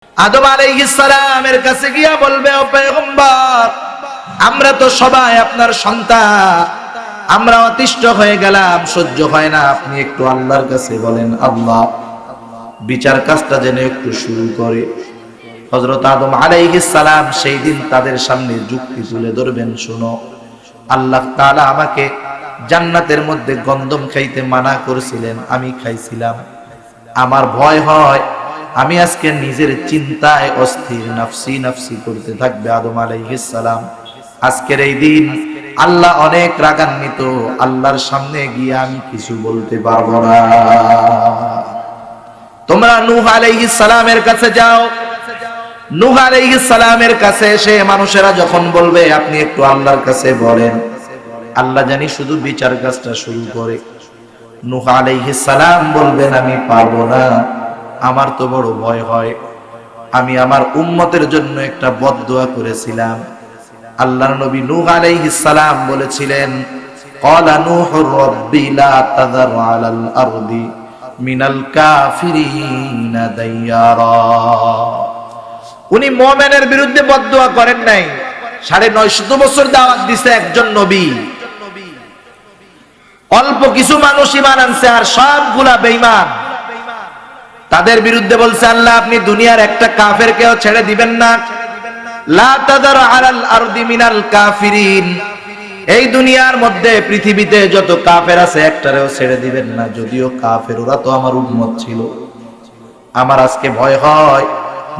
আদম আলাইহিস সালামের কাছে গিয়া বলবে, ও পয়গম্বর, আমরা তো সবাই আপনার সন্তান, আমরা অতিষ্ঠ হয়ে গেলাম, সহ্য হয় না, আপনি একটু আল্লাহর কাছে বলেন, আল্লাহ বিচার কাজটা যেন একটু শুরু করে। হযরত আদম আলাইহিস সালাম সেই দিন তাদের সামনে যুক্তি তুলে ধরবেন, শুনো, আল্লাহ তাআলা আমাকে জান্নাতের মধ্যে গন্ধম খাইতে মানা করেছিলেন, আমি খাইছিলাম। আমার ভয় হয় আমি আজকে নিজের চিন্তায় অস্থির, নাফসি নাফসি করতে থাকবে আদম আলাইহিস সালাম। আজকের এই দিন আল্লাহ অনেক রাগান্বিত, আল্লাহর সামনে গিয়ে আমি কিছু বলতে পারবো না। তোমরা নূহ আলাইহিস সালামের কাছে যাও। নূহ আলাইহিস সালামের কাছে এসে মানুষেরা যখন বলবে আপনি একটু আল্লাহর কাছে বলেন, আল্লাহ জানি শুধু বিচার কাজটা শুরু করে। নূহ আলাইহিস সালাম বলবেন, আমি পারবো না, আমার তো বড় ভয় হয়। আমি আমার উম্মতের জন্য একটা বদদুয়া করেছিলাম। আল্লাহর নবী নূহ আলাইহিস সালাম বলেছিলেন, ক্বালা নূহুর রাব্বি লা তাযার আলাল আরদি মিনাল কাফিরিনা দাইয়ারা। উনি মুমিনের বিরুদ্ধে বদদুয়া করেন নাই। 950 বছর দাওয়াত দিছে একজন নবী, অল্প কিছু মানুষ ঈমান আনছে আর সবগুলা বেঈমান। তাদের বিরুদ্ধে বলছে, আল্লাহ আপনি দুনিয়ার একটা কাফেরকেও ছেড়ে দিবেন না। লা তাদার আলাল আরদি মিনাল কাফিরিন, এই দুনিয়ার মধ্যে পৃথিবীতে যত কাফের আছে একটারেও ছেড়ে দিবেন না। যদিও কাফের, ওরা তো আমার উম্মত ছিল। আমার আজকে ভয় হয়,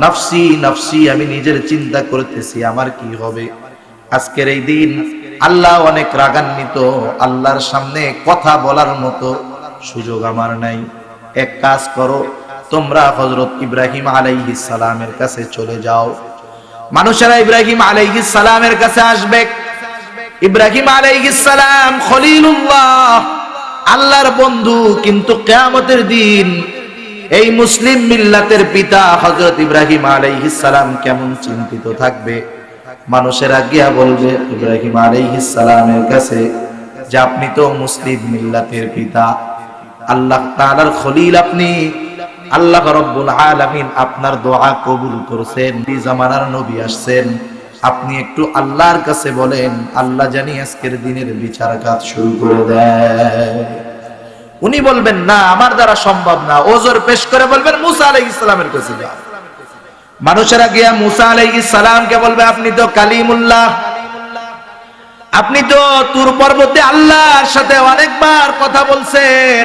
নাফসি নাফসি, আমি নিজের চিন্তা করতেছি আমার কি হবে। আজকের এই দিন আল্লাহ অনেক রাগান্বিত, আল্লাহর সামনে কথা বলার মতো সুযোগ আমার নাই। এক কাজ করো, তোমরা হযরত ইব্রাহিম আলাইহিস সালামের কাছে চলে যাও। মানুষেরা ইব্রাহিম আলাইহিস সালামের কাছে আসবে। ইব্রাহিম আলাইহিস সালাম খলিলুল্লাহ, আল্লাহর বন্ধু, কিন্তু কিয়ামতের দিন এই মুসলিম মিল্লাতের পিতা হযরত ইব্রাহিম আলাইহিস সালাম কেমন চিন্তিত থাকবে। মানুষেরা গিয়া বলবে ইব্রাহিম আলাইহিস সালামের কাছে যে আপনি তো মুসলিম মিল্লাতের পিতা, আল্লাহ তাআলার খলিল আপনি, আল্লাহ রাব্বুল আলামিন আপনার দোয়া কবুল করেছেন, এই জামানার নবী আসছেন, আপনি একটু আল্লাহর কাছে বলেন, আল্লাহ জানি আজকের দিনের বিচার কাজ শুরু করে দেয়। উনি বলবেন, না আমার দ্বারা সম্ভব না, ওজর পেশ করে বলবেন মুসা আলাইহিস সালামের কাছে যাও। মানুষেরা গিয়া মুসা আলাইহিস সালামকে বলবে, আপনি তো কালিমুল্লাহ, আপনি তো তুর পর্বতে আল্লাহর সাথে অনেকবার কথা বলছেন।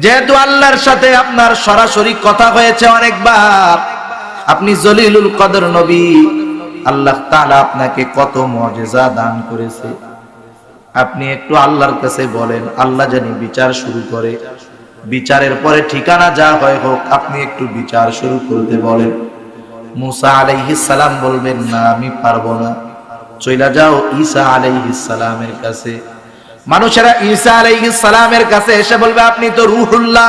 যেহেতু আল্লাহর সাথে আপনার সরাসরি কথা হয়েছে অনেকবার, আপনি জলিলুল কদর নবী, আল্লাহ তাআলা আপনাকে কত মুজিজা দান করেছে, আপনি একটু আল্লাহর কাছে বলেন, আল্লাহ জানি বিচার শুরু করে। বিচারের পরে ঠিকানা যা হয় হোক, আপনি একটু বিচার শুরু করতে বলেন। মুসা আলাইহিস সালাম বলবেন, না আমি পারবো না, চইলা যাও ঈসা আলাইহিস সালামের কাছে। মানুষেরা ঈসা আলাইহিস সালামের কাছে এসে বলবে, আপনি তো রূহুল্লাহ,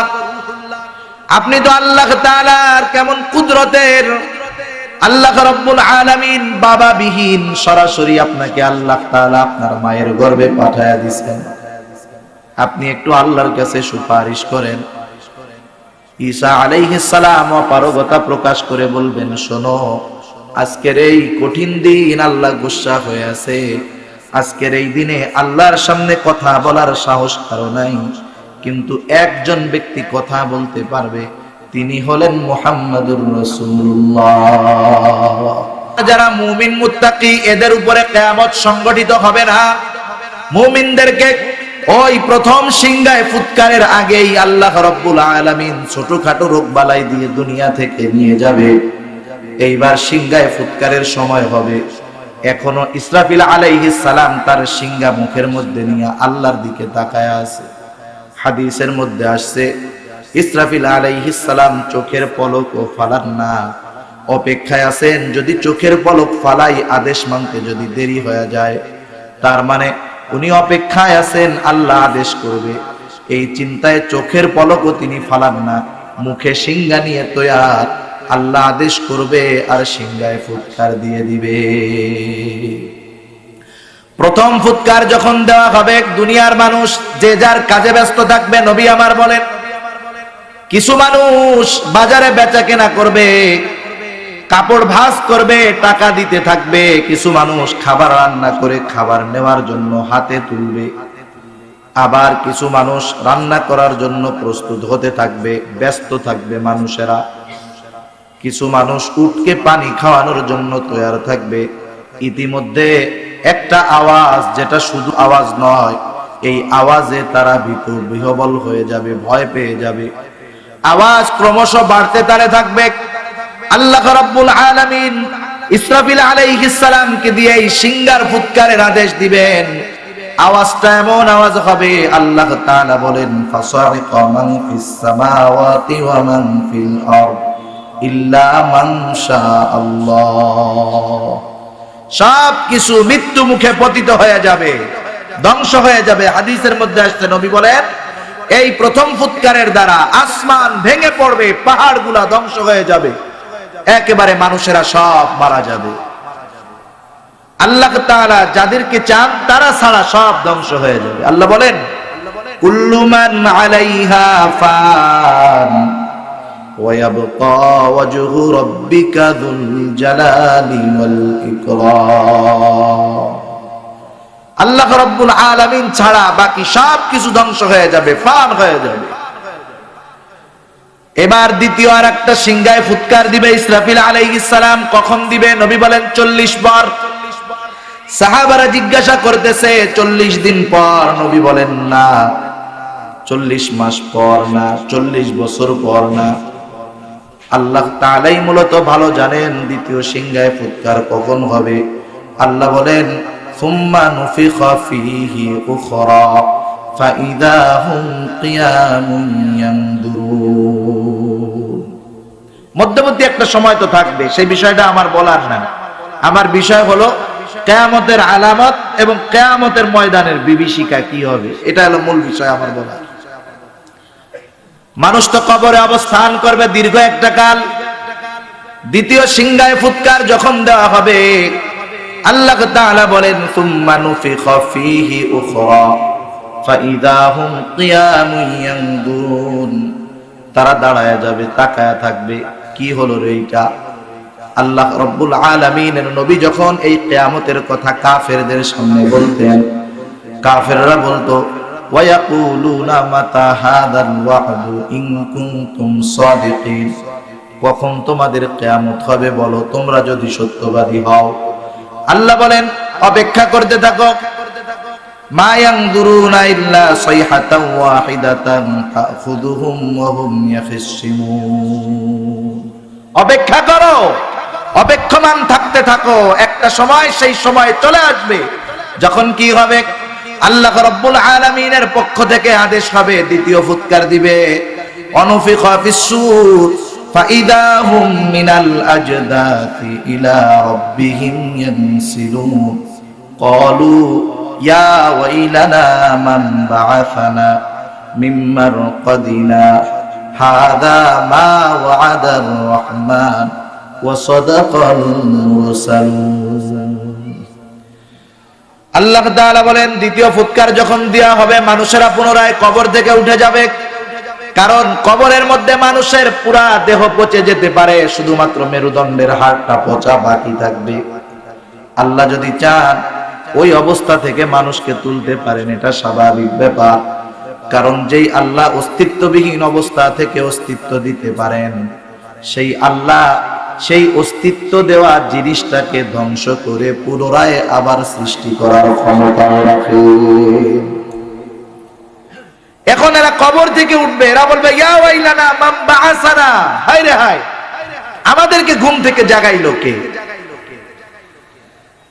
আপনি তো আল্লাহ তাআলার কেমন কুদরতের, আল্লাহ রাব্বুল আলামিন বাবা বিহীন, সরাসরি আপনাকে আল্লাহ তাআলা আপনার মায়ের গর্ভে পাঠায়া দিয়েছেন, আপনি একটু আল্লাহর কাছে সুপারিশ করেন। ঈসা আলাইহিস সালাম অপারগতা প্রকাশ করে বলবেন, শোনো, আজকের এই কঠিন দিন আল্লাহ গুসা হয়ে আছে। আজকের এই দিনে আল্লাহর সামনে কথা বলার সাহস কারো নাই, কিন্তু একজন ব্যক্তি কথা বলতে পারবে, তিনি হলেন মুহাম্মাদুর রাসূলুল্লাহ। যারা মুমিন মুত্তাকি, এদের উপরে কিয়ামত সংগঠিত হবে না। মুমিনদেরকে ওই প্রথম সিংহায় ফুৎকারের আগেই আল্লাহ রাব্বুল আলামিন ছোটখাটো রোগ বালাই দিয়ে দুনিয়া থেকে নিয়ে যাবে। এইবার সিংহায় ফুৎকারের সময় হবে। এখনো ইসরাফিল আলাইহিস সালাম তার সিংহা মুখের মধ্যে নিয়ে আল্লাহর দিকে তাকায় আছে। হাদিসের মধ্যে আসছে, ইসরাফিল আলাইহিস সালাম চোখের পলকও ফালান না, অপেক্ষায় আছেন, যদি চোখের পলক ফালাই আদেশ মানতে যদি দেরি হয়ে যায়, তার মানে উনি অপেক্ষায় আছেন আল্লাহ আদেশ করবে। এই চিন্তায় চোখের পলকও তিনি ফালান না, মুখে সিংহা নিয়ে তৈয়ার, আল্লাহ আদেশ করবে আর সিংহায় ফুৎকার দিয়ে দিবে। প্রথম ফুৎকার যখন দেওয়া হবে, দুনিয়ার মানুষ যে যার কাজে ব্যস্ত থাকবে। নবী আমার বলেন, কিছু মানুষ বাজারে বেচা কেনা করবে, কাপড় ভাঁজ করবে, টাকা দিতে থাকবে। কিছু মানুষ খাবার রান্না করে খাবার নেওয়ার জন্য হাতে তুলবে, আবার কিছু মানুষ রান্না করার জন্য প্রস্তুত হতে থাকবে, ব্যস্ত থাকবে মানুষেরা। কিছু মানুষ উটকে পানি খাওয়ানোর জন্য তৈরি থাকবে। ইতিমধ্যে একটা আওয়াজ, যেটা শুধু আওয়াজ নয়, এই আওয়াজে তারা ভীত বিহ্বল হয়ে যাবে, ভয় পেয়ে যাবে। আওয়াজ ক্রমশ বাড়তে থাকবে। আল্লাহ রাব্বুল আলামিন ইসরাফিল আলাইহিস সালামকে দিয়ে এই সিঙ্গার ফুৎকারের আদেশ দিবেন। আওয়াজটা এমন আওয়াজ হবে, আল্লাহ তাআলা বলেন, ফাসারিকা মান ফিস সামাওয়াতি ওয়া মান ফিল আরদ ইল্লা মান শাআল্লাহ। সব কিছু মৃত্যু মুখে পতিত হয়ে যাবে, ধ্বংস হয়ে যাবে। হাদিসের মধ্যে আসছে, নবী বলেন, এই প্রথম ফুৎকারের দ্বারা আসমান ভেঙে পড়বে, পাহাড়গুলা ধ্বংস হয়ে যাবে, একেবারে মানুষেরা সব মারা যাবে। আল্লাহ তাআলা যাদেরকে চান তারা ছাড়া সব ধ্বংস হয়ে যাবে। আল্লাহ বলেন, কুল্লু মান আলাইহা ফান ওয়া ইয়াবকা ওয়াজহু রাব্বিকা যুল জালালি ওয়াল ইকরাম। আল্লাহ রাব্বুল আলামিন ছাড়া বাকি সব কিছু ধ্বংস হয়ে যাবে, ফান হয়ে যাবে। এবার দ্বিতীয় আর একটা সিংহায় ফুৎকার দিবে ইসরাফিল আলাইহিস সালাম। কখন দিবে? নবী বলেন 40 বার। সাহাবারা জিজ্ঞাসা করতেছে 40 দিন পর? নবী বলেন, না, 40 মাস পর না, 40 বছর পর না। আল্লাহ তাআলাই মূলত ভালো জানেন দ্বিতীয় সিংহায় ফুৎকার কখন হবে। আল্লাহ বলেন, সুম্মা নুফিখা ফীহি উখরা ফাইদা হুম কিয়ামুন ইয়ানদুরুন। মধ্যবর্তী একটা সময় তো থাকবে, সেই বিষয়টা আমার বলার না। আমার বিষয় হলো কিয়ামতের আলামত এবং কিয়ামতের ময়দানের বিভীষিকা কি হবে, এটা হলো মূল বিষয় আমার বলা। মানুষ তো কবরে অবস্থান করবে দীর্ঘ একটা কাল। দ্বিতীয় সিংহায় ফুৎকার যখন দেওয়া হবে, আল্লাহ তাআলা বলেন, সুম্মা নুফিখা ফীহি উখরা ফাইদা হুম কিয়ামুন ইয়ানদুরুন। তারা দাঁড়ায় যাবে, তাকায়া থাকবে, কি হলো রে এটা? আল্লাহ রাব্বুল আলামিনের নবী যখন এই কিয়ামতের কথা কাফেরদের সামনে বলতেন, কাফেররা বলতো, ওয়া ইয়াকুলুনা মাতা হাদাল ওয়া'দু ইন কুনতুম সাদিকিন। কখন তোমাদের কিয়ামত হবে বলো, তোমরা যদি সত্যবাদী হও। আল্লাহ বলেন, অপেক্ষা করতে থাকো। মা ইয়ানদুরুনা ইল্লা সাইহাতান ওয়াহিদাতান তাখুযুহুম ওয়া হুম ইয়াখিসিমুন। অপেক্ষা করো, অপেক্ষমান থাকতে থাকো। একটা সময়, সেই সময় চলে আসবে যখন কি হবে? আল্লাহ রাব্বুল আলামিনের পক্ষ থেকে আদেশ হবে, দ্বিতীয় ফুৎকার দিবে। অনুফিখা ফিস-সূর ফাইদা হুম মিনাল আজদাতি ইলা রাব্বিহিম ইয়ানসিলুন। ক্বালু ইয়া ওয়াইলানা মান বা'আসানা মিন মারকাদিনা হাযা মা ওয়া'আদার রাহমান ওয়া সাদাকাল মুরসালুন। আল্লাহ তাআলা বলেন, দ্বিতীয় ফুৎকার যখন দেয়া হবে, মানুষেরা পুনরায় কবর থেকে উঠে যাবে। কারণ কবরের মধ্যে মানুষের পুরা দেহ পচে যেতে পারে, শুধুমাত্র মেরুদণ্ডের হাড়টা পচা বাকি থাকবে। আল্লাহ যদি চান ওই অবস্থা থেকে মানুষকে তুলতে পারেন, এটা স্বাভাবিক ব্যাপার। কারণ যেই আল্লাহ অস্তিত্ববিহীন অবস্থা থেকে অস্তিত্ব দিতে পারেন, সেই আল্লাহ সেই অস্তিত্ব দেওয়া জিনিসটাকে ধ্বংস করে পুনরায় আবার সৃষ্টি করার ক্ষমতা রাখেন। এখন এরা কবর থেকে উঠবে, এরা বলবে, ইয়া ওয়াইলানা মান বা'আসানা। হায় রে হায়, আমাদেরকে ঘুম থেকে জাগাইলো কে?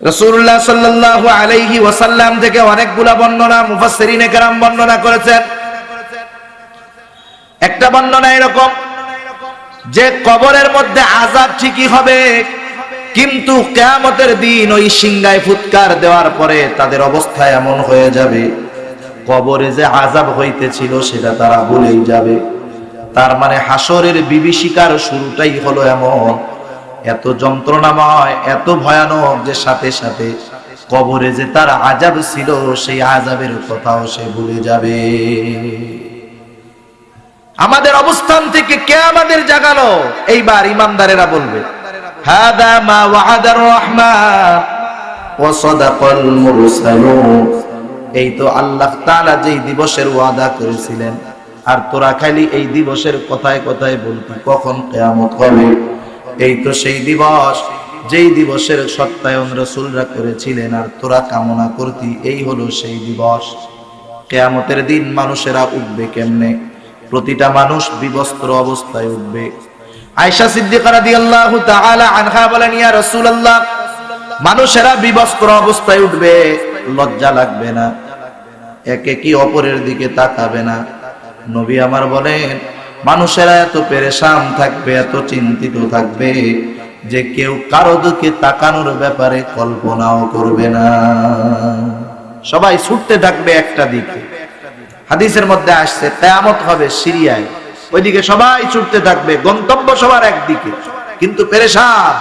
রাসূলুল্লাহ সাল্লাল্লাহু আলাইহি ওয়াসাল্লাম থেকে অনেকগুলা বর্ণনা মুফাসসিরিনে কেরাম বর্ণনা করেছেন। একটা বর্ণনা এরকম যে কবরের মধ্যে আযাব ঠিকই হবে, কিন্তু কিয়ামতের দিন ওই সিংহায় ফুৎকার দেওয়ার পরে তাদের অবস্থা এমন হয়ে যাবে, কবরে যে আযাব হইতেছিল সেটা তারা ভুলেই যাবে। তার মানে হাসরের বিভীষিকার শুরুটাই হলো এমন, এত যন্ত্রণাময়, এত ভয়ানক যে সাথে সাথে কবরে যে তার আযাব ছিল সেই আযাবের কথাও সে ভুলে যাবে। আমাদের অবস্থান থেকে কে আমাদের জাগালো? এইবার ইমানদারেরা বলবে, হাদা মা ওয়া'আদার রহমান ওয়া সাদাকাল মুরসালুন। এই তো আল্লাহ তাআলা যেই দিবসের ওয়াদা করেছিলেন, আর তোরা খালি এই দিবসের কথায় কথায় বলতি কখন কিয়ামত হবে। এই তো সেই দিবস যেই দিবসের সত্যায়ন রাসূলরা করেছিলেন, আর তোরা কামনা করতি, এই হলো সেই দিবস। কিয়ামতের দিন মানুষেরা উঠবে কেমনে? প্রতিটা মানুষ বিবস্ত্র অবস্থায় উঠবে। আয়েশা সিদ্দিকা রাদিয়াল্লাহু তাআলা আনহা বলেন, ইয়া রাসূলুল্লাহ, মানুষেরা বিবস্ত্র অবস্থায় উঠবে, লজ্জা লাগবে না? একে কি অপরের দিকে তাকাবে না? নবী আমার বলেন, মানুষেরা এত পেরেশান থাকবে, এত চিন্তিত থাকবে যে কেউ কারো দিকে তাকানোর ব্যাপারে কল্পনাও করবে না। সবাই ছুটতে থাকবে একটা দিকে। হাদিসের মধ্যে আসছে কিয়ামত হবে সিরিয়ায়, ওইদিকে সবাই ছুটতে থাকবে, গন্তব্য সবার একদিকে, কিন্তু পেরেশান।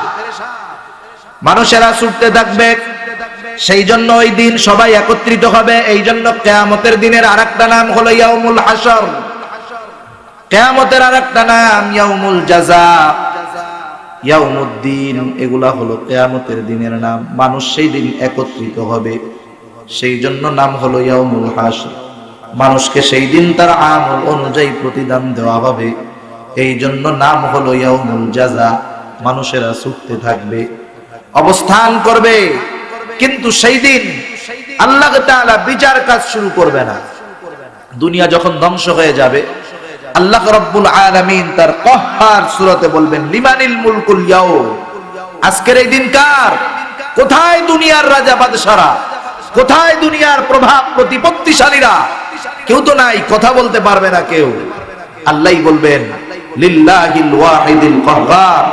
মানুষেরা ছুটতে থাকবে, সেই জন্য ওই দিন সবাই একত্রিত হবে। এই জন্য কিয়ামতের দিনের আরেকটা নাম হলো ইয়াউমুল হাশর। কিয়ামতের আরেকটা নাম ইয়াউমুল জাযা, ইয়াউমুদ্দিন। এগুলা হলো কিয়ামতের দিনের নাম। মানুষ সেই দিন একত্রিত হবে, সেই জন্য নাম হলো ইয়াউমুল হাশর। মানুষকে সেই দিন তার আমল অনুযায়ী প্রতিদান দেওয়া হবে, এই জন্য নাম হলো ইয়াউমুল জাযা। মানুষেরা ছুটতে থাকবে, অবস্থান করবে, কিন্তু সেই দিন আল্লাহ তাআলা বিচার কাজ শুরু করবে না। দুনিয়া যখন ধ্বংস হয়ে যাবে, আল্লাহ রাব্বুল আলামিন তার কহ্হার সূরাতে বলবেন, লিমানিল মুলকুল ইয়াউম। আজকের এই দিন কার? কোথায় দুনিয়ার রাজা বাদশারা? কোথায় দুনিয়ার প্রভাব প্রতিপত্তিশালীরা? কেউ তো নাই, কথা বলতে পারবে না কেউ। আল্লাহই বলবেন, লিল্লাহিল ওয়াহিদিল কাহ্হার।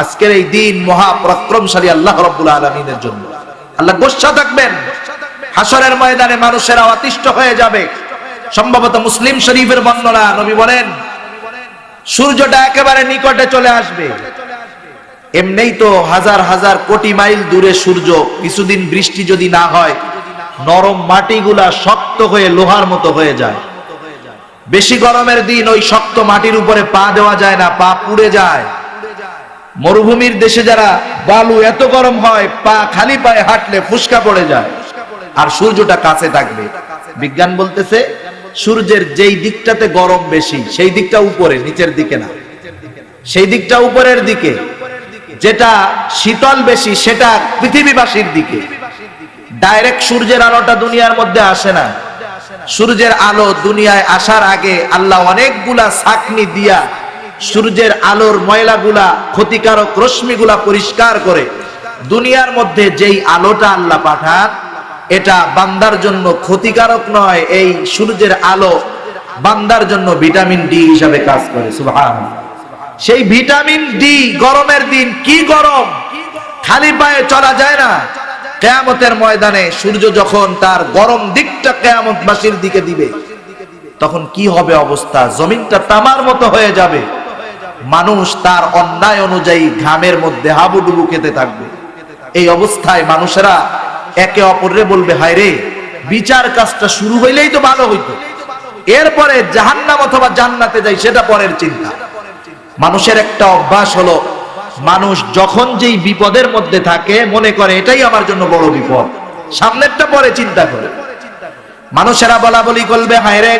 আজকের এই দিন মহাপরাক্রমশালী আল্লাহ রাব্বুল আলামিনের জন্য। আল্লাহ গোসা থাকবেন। হাসরের ময়দানে মানুষেরা অতিষ্ঠ হয়ে যাবে। সম্ভবত মুসলিম শরীফের বর্ণনা, নবী বলেন সূর্যটা একেবারে নিকটে চলে আসবে। এমনিই তো হাজার হাজার কোটি মাইল দূরে সূর্য। কিছুদিন বৃষ্টি যদি না হয়, নরম মাটিগুলা শক্ত হয়ে লোহার মতো হয়ে যায়। বেশি গরমের দিন ওই শক্ত মাটির উপরে পা দেওয়া যায় না, পা পুড়ে যায়। মরুভূমির দেশে যারা বালু, এত গরম হয় পা খালি পায়ে হাঁটলে ফুসকা পড়ে যায়। আর সূর্যটা কাছে থাকবে। বিজ্ঞান বলতেছে সূর্যের যেই দিকটাতে গরম বেশি, সেই দিকটা উপরে, নিচের দিকে না। সেই দিকটা উপরের দিকে। যেটা শীতল বেশি, সেটা পৃথিবীবাসীর দিকে। ডাইরেক্ট সূর্যের আলোটা দুনিয়ার মধ্যে আসে না। সূর্যের আলো দুনিয়ায় আসার আগে আল্লাহ অনেকগুলা ছাঁকনি দিয়া সূর্যের আলোর ময়লাগুলা, ক্ষতিকারক রশ্মিগুলা পরিষ্কার করে দুনিয়ার মধ্যে যেই আলোটা আল্লাহ পাঠান, এটা বান্দার জন্য ক্ষতিকারক নয়। এই সূর্যের আলো বান্দার জন্য ভিটামিন ডি হিসাবে কাজ করে। সুবহানাল্লাহ। সেই ভিটামিন ডি, গরমের দিন কি গরম, খালি পায়ে চলা যায় না। কিয়ামতের ময়দানে সূর্য যখন তার গরম দিকটা কিয়ামতবাসীর দিকে দিবে, তখন কি হবে অবস্থা? জমিনটা তামার মতো হয়ে যাবে। মানুষ তার অন্যায় অনুযায়ী ঘামের মধ্যে হাবুডুবু খেতে থাকবে। এই অবস্থায় মানুষেরা একে অপররে বলবে, হায় রে, বিচার কাজটা শুরু হইলেই তো ভালো হইতো, এরপরে জাহান্নাম অথবা জান্নাতে যাই, সেটা পরের চিন্তা। মানুষের একটা অভ্যাস হলো, মানুষ যখন যেই বিপদের মধ্যে থাকে মনে করে এটাই আমার জন্য বড় বিপদ, সামনেরটা পরে চিন্তা করে। মানুষেরা বলা বলি করবে, হায় রে,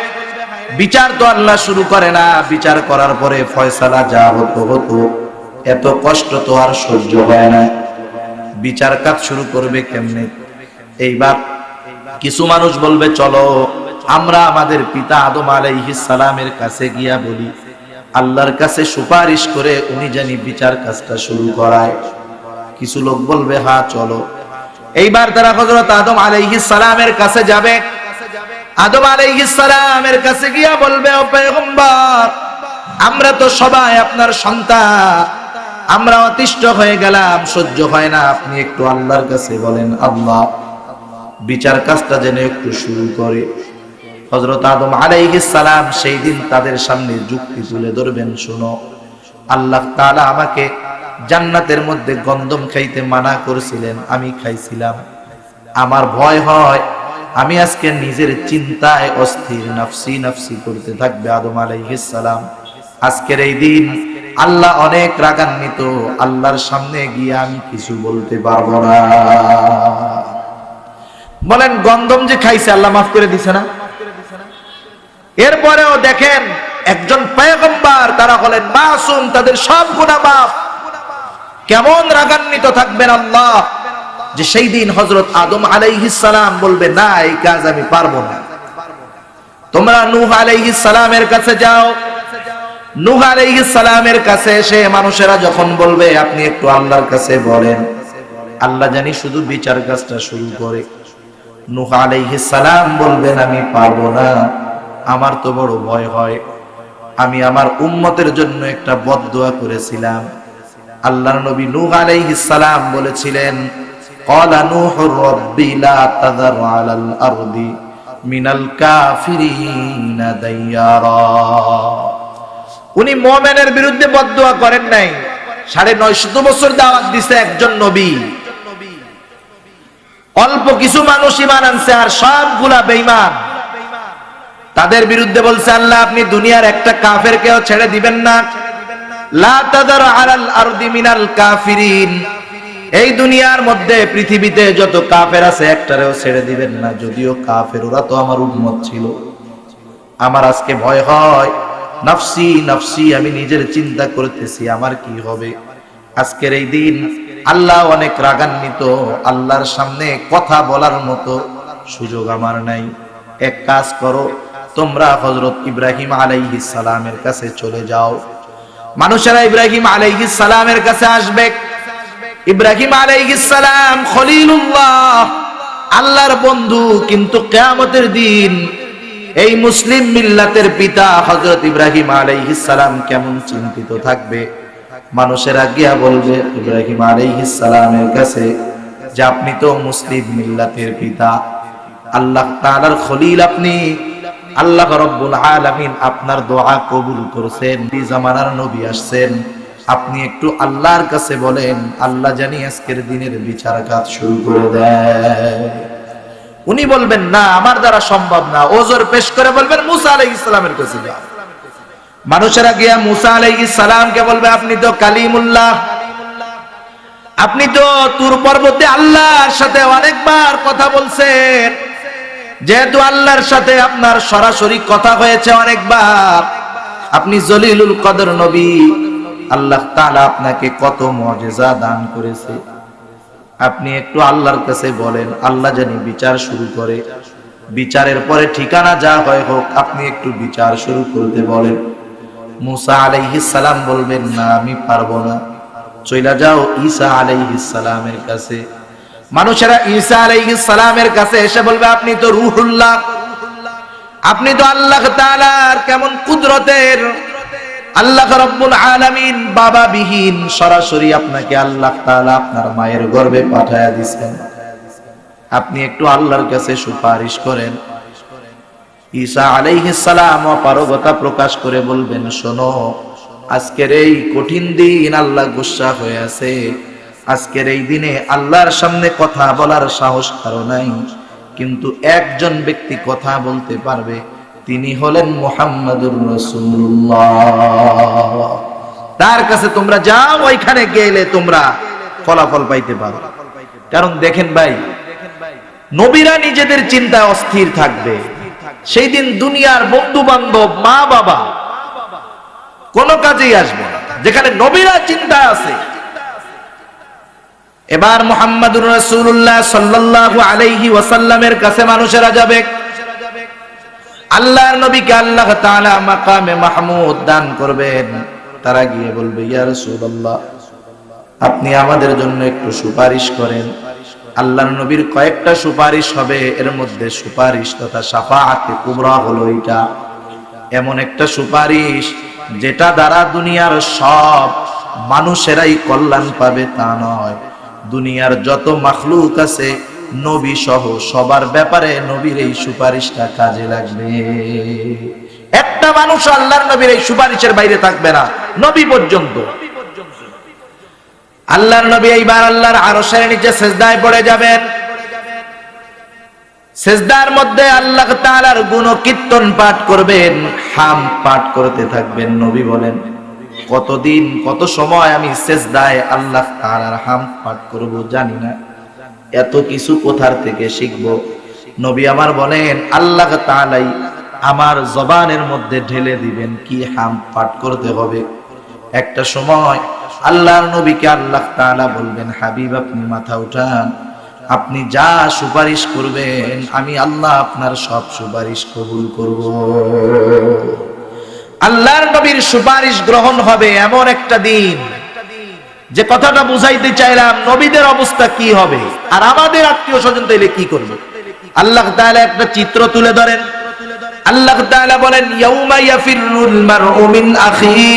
বিচার তো আল্লাহ শুরু করে না, বিচার করার পরে ফয়সালা যা হতো হতো, এত কষ্ট তো আর সহ্য হয় না, বিচার কাজ শুরু করবে কেমনে? এইবার কিছু মানুষ বলবে, চলো আমরা আমাদের পিতা আদম আলাইহিস সালামের কাছে গিয়া বলি, আল্লাহর কাছে সুপারিশ করে উনি জানি বিচার কাজটা শুরু করায়। কিছু লোক বলবে, হ্যাঁ চলো। এইবার তারা হযরত আদম আলাইহিস সালামের কাছে যাবে। আদম আলাইহিস সালামের কাছে গিয়া বলবে, ও পয়গম্বর, আমরা তো সবাই আপনার সন্তান, আমরা অতিষ্ঠ হয়ে গেলাম, সহ্য হয় না, আপনি একটু আল্লাহর কাছে বলেন, আল্লাহ বিচার কাজটা যেন একটু শুরু করে। হযরত আদম আলাইহিস সালাম সেই দিন তাদের সামনে যুক্তি তুলে ধরবেন, শুনো, আল্লাহ তাআলা আমাকে জান্নাতের মধ্যে গন্ধম খাইতে মানা করেছিলেন, আমি খাইছিলাম। আমার ভয় হয় আমি আজকে নিজের চিন্তায় অস্থির, নাফসি নাফসি করতে থাকবে আদম আলাইহিস সালাম। আজকের এই দিন আল্লাহ অনেক রাগান্বিত, আল্লাহর সামনে গিয়ে আমি কিছু বলতে পারবো না। বলেন গন্ধম যে খাইছে আল্লাহ মাফ করে দিছে না? এরপরেও দেখেন একজন পয়গম্বর, তারা হলেন মাসুম, তাদের সব গুনাহ মাফ। কেমন রাগান্বিত থাকবেন আল্লাহ, যে সেই দিন হযরত আদম আলাইহিস সালাম বলবে না, এই কাজ আমি পারবো না। তোমরা নূহ আলাইহিস সালামের কাছে যাও। নূহ আলাইহিস সালামের কাছে এসে মানুষেরা যখন বলবে আপনি একটু আল্লাহর কাছে বলেন, আল্লাহ জানি শুধু বিচার কাজটা শুরু করে। নূহ আলাইহিস সালাম বলবেন আমি পারবো না, আমার তো বড় ভয় হয়। আমি আমার উম্মতের জন্য একটা বদদুয়া করেছিলাম। আল্লাহর নবী নূহ আলাইহিস সালাম বলেছিলেন, ক্বালা নূহুর রাব্বি লা তাযার আলাল আরদি মিনাল কাফিরিনা দাইয়ারা। উনি মুমিনের বিরুদ্ধে বদদুয়া করেন নাই। 950 বছর দাওয়াত দিছে একজন নবী, অল্প কিছু মানুষ ঈমান আনছে আর সবগুলা বেঈমান। তাদের বিরুদ্ধে বলছে আল্লাহ আপনি দুনিয়ার একটা কাফেরকেও ছেড়ে দিবেন না। লা তাযার আলাল আরদি মিনাল কাফিরিন, এই দুনিয়ার মধ্যে পৃথিবীতে যত কাফের আছে একটারেও ছেড়ে দিবেন না। যদিও কাফের, ওরা তো আমার উম্মত ছিল। আমার আজকে ভয় হয়, নফসি নফসি, আমি নিজের চিন্তা করতেছি আমার কি হবে। আজকের এই দিন আল্লাহ অনেক রাগান্বিত, আল্লাহর সামনে কথা বলার মতো সুযোগ আমার নাই। এক কাজ করো, তোমরা হযরত ইব্রাহিম আলাইহিস সালামের কাছে চলে যাও। মানুষেরা ইব্রাহিম আলাইহিস সালামের কাছে আসবে। ইব্রাহিম আলাইহিস সালাম খলিলুল্লাহ, আল্লাহর বন্ধু, কিন্তু কিয়ামতের দিন এই মুসলিম মিল্লাতের পিতা হযরত ইব্রাহিম আলাইহিস সালাম কেমন চিন্তিত থাকবে। মানুষেরা গিয়া বলবে ইব্রাহিম আলাইহিস সালামের কাছে যে আপনি তো মুসলিম মিল্লাতের পিতা, আল্লাহ তাআলার খলিল আপনি, আল্লাহ রাব্বুল আলামিন আপনার দোয়া কবুল করেছেন, এই জামানার নবী আসছেন, আপনি একটু আল্লাহর কাছে বলেন আল্লাহ জানি আজকের দিনের বিচার কাজ শুরু করে দেয়। উনি বলবেন না, আমার দ্বারা সম্ভব না। ওজর পেশ করে বলবেন মুসা আলাইহিস সালামের কাছে যাও। মানুষেরা গিয়া মুসা আলাইহিস সালামকে বলবে আপনি তো কালিমুল্লাহ, আপনি তো তুর পর্বতে আল্লাহর সাথে অনেকবার কথা বলছেন। যেহেতু আল্লাহর সাথে আপনার সরাসরি কথা হয়েছে অনেকবার, আপনি জলিলুল কদর নবী, আল্লাহ তাআলা আপনাকে কত মুজিজা দান করেছে। আপনি একটু আল্লাহর কাছে বলেন আল্লাহ জানি বিচার শুরু করে। বিচারের পরে ঠিকানা যা হয় হোক, আপনি একটু বিচার শুরু করতে বলেন। মুসা আলাইহিস সালাম বলবেন না, আমি পারবো না। চলে যাও ঈসা আলাইহিস সালামের কাছে। মানুষেরা ঈসা আলাইহিস সালামের কাছে এসে বলবে আপনি তো রূহুল্লাহ, আপনি তো আল্লাহ তাআলার কেমন কুদরতের, আল্লাহ রাব্বুল আলামিন বাবা বিহীন, সরাসরি আপনাকে আল্লাহ তাআলা আপনার মায়ের গর্ভে পাঠায়া দিয়েছেন। আপনি একটু আল্লাহর কাছে সুপারিশ করেন। ঈসা আলাইহিস সালাম অপারগতা প্রকাশ করে বলবেন শোনো, আজকের এই কঠিন দিন আল্লাহ গুসা হয়ে আছে। আজকের এই দিনে আল্লাহর সামনে কথা বলার সাহস কারো নাই, কিন্তু একজন ব্যক্তি কথা বলতে পারবে, তিনি হলেন মুহাম্মাদুর রাসূলুল্লাহ। তার কাছে তোমরা যাও, ওইখানে গেলে তোমরা ফলাফল পাইতে পারো। কারণ দেখেন ভাই, নবীরা নিজেদের চিন্তায় অস্থির থাকবে। সেই দিন দুনিয়ার বন্ধু বান্ধব, মা বাবা কোন কাজেই আসবে না, যেখানে নবীরা চিন্তা আছে। এবার মুহাম্মাদুর রাসূলুল্লাহ সাল্লাল্লাহু আলাইহি ওয়াসাল্লামের কাছে মানুষেরা যাবে। আল্লাহর নবীকে আল্লাহ তাআলা মাকামে মাহমুদ দান করবেন। তারা গিয়ে বলবে ইয়া রাসূলুল্লাহ, আপনি আমাদের জন্য একটু সুপারিশ করেন। আল্লাহর নবীর কয়েকটা সুপারিশ হবে, এর মধ্যে সুপারিশ তথা শাফাআতে কুবরা হলো এটা। এমন একটা সুপারিশ যেটা দ্বারা দুনিয়ার সব মানুষেরাই কল্যাণ পাবে তা নয়, দুনিয়ার যত মাখলুক আছে নবী সহ সবার ব্যাপারে নবীর এই সুপারিশটা কাজে লাগবে। একটা মানুষ আল্লাহর নবীর এই সুপারিশের বাইরে থাকবে না, নবী পর্যন্ত। আল্লাহর নবী এইবার আল্লাহর আরশের নিচে সিজদায় পড়ে যাবেন। সিজদার মধ্যে আল্লাহ তাআলার গুণ কীর্তন পাঠ করবেন, হাম পাঠ করতে থাকবেন। নবী বলেন কতদিন কত সময় আমি সিজদায় আল্লাহ তাআলার হামদ পাঠ করব জানি না, এত কিছু কোথার থেকে শিখব। নবী আমার বলেন আল্লাহ তাআলাই আমার জবানের মধ্যে ঢেলে দিবেন কি হামদ পাঠ করতে হবে। একটা সময় আল্লাহর নবীকে আল্লাহ তাআলা বলবেন, হাবিব আপনি মাথা উঠান, আপনি যা সুপারিশ করবেন আমি আল্লাহ আপনার সব সুপারিশ কবুল করব। আল্লাহর নবীর সুপারিশ গ্রহণ হবে এমন একটা দিন, যে কথাটা বুঝাইতে চাইলাম নবীদের অবস্থা কি হবে আর আমাদের আত্মীয় স্বজন তাইলে কি করবে। আল্লাহ তাআলা একটা চিত্র তুলে ধরেন। আল্লাহ তাআলা বলেন, ইয়াউমা ইয়াফিরুল মারউ মিন আখিহি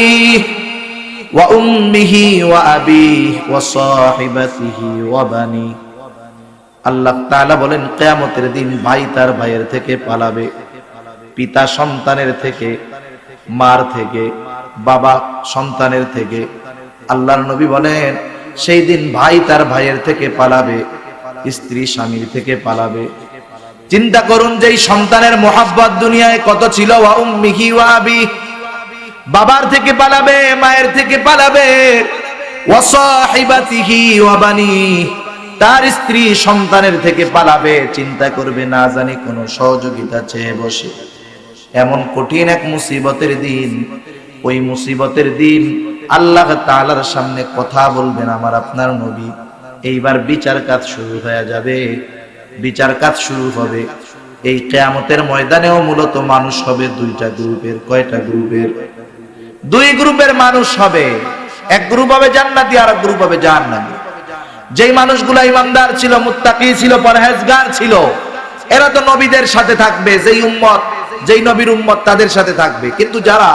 ওয়া উম্মিহি ওয়া আবিহি ওয়া সাহিবাতিহি ওয়া বানি। আল্লাহ তাআলা বলেন কিয়ামতের দিন ভাই তার ভাইয়ের থেকে পালাবে, পিতা সন্তানের থেকে, মার থেকে, বাবা সন্তানের থেকে। আল্লাহর নবী বলেন সেই দিন ভাই তার ভাইয়ের থেকে পালাবে, স্ত্রী স্বামীর থেকে পালাবে। চিন্তা করুন যে সন্তানের মোহাব্বত দুনিয়ায় কত ছিল। ওয়া উম্মিহি ওয়া আবি, বাবার থেকে পালাবে, মায়ের থেকে পালাবে। ওয়া সাহিবাতিহি ওয়া বানি, তার স্ত্রী সন্তানের থেকে পালাবে। চিন্তা করবে না জানি কোন সহযোগিতা চেয়ে বসে। এমন কঠিন এক মুসিবতের দিন, ওই মুসিবতের দিন আল্লাহ তাআলার সামনে কথা বলবেন আমার আপনার নবী। এইবার বিচার কাজ শুরু হয়ে যাবে, বিচার কাজ শুরু হবে। এই কিয়ামতের ময়দানেও মূলত মানুষ হবে দুইটা গ্রুপের। কয়টা গ্রুপের? দুই গ্রুপের মানুষ হবে। এক গ্রুপ হবে জান্নাতি আর এক গ্রুপ হবে জাহান্নামী। যেই মানুষগুলো ইমানদার ছিল, মুত্তাকি ছিল, পরহেজগার ছিল, এরা তো নবীদের সাথে থাকবে। যেই উম্মত, যেই নবীর উম্মত তাদের সাথে থাকবে। কিন্তু যারা